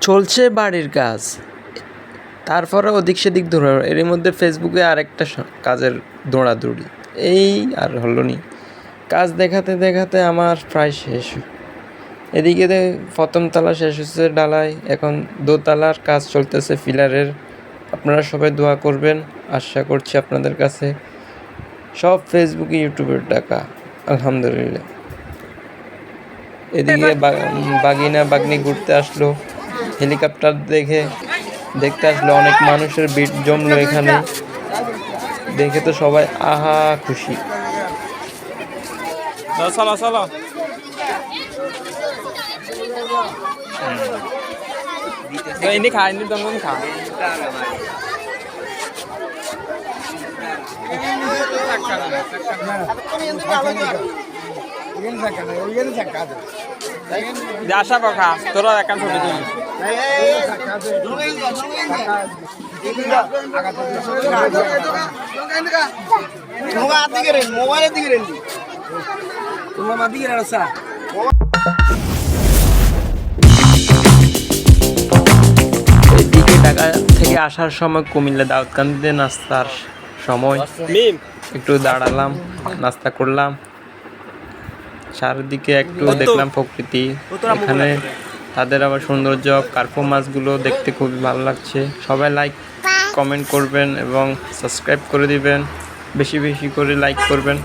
চলছে বাড়ির কাজ, তারপরে ওদিক সেদিক ধরে এর মধ্যে ফেসবুকে আরেকটা কাজের দৌড়াদৌড়ি, এই আর হলো নি। কাজ দেখাতে দেখাতে আমার প্রায় শেষ। এদিকে প্রথম তলা শেষ হচ্ছে ঢালাই, এখন দোতলার কাজ চলতেছে পিলারের। আপনারা সবাই দোয়া করবেন, আশা করছি আপনাদের কাছে। সব ফেসবুকে ইউটিউবের টাকা, আলহামদুলিল্লাহ। এদিকে বাগিনা বাগনি ঘুরতে আসলো, হেলিকপ্টার দেখতে আসলো, অনেক মানুষের ভিড় জমলো এখানে। দেখে তো সবাই আহা খুশি। চলো চলো ini khá ini temen khá আসা কথা তোরা একান ছবি তুলি মোবাইলের দিকে রেলি তোমার মা দিকে রাখা এদিকে ঢাকা থেকে আসার সময় কুমিল্লা দাউদকান্দিতে নাস্তার সময় একটু দাঁড়ালাম, নাস্তা করলাম, চারদিকে একটু দেখলাম প্রকৃতি। এখানে তাদের আবার সৌন্দর্য, কার্পো মাছগুলো দেখতে খুবই ভালো লাগছে। সবাই লাইক কমেন্ট করবেন এবং সাবস্ক্রাইব করে দিবেন, বেশি বেশি করে লাইক করবেন।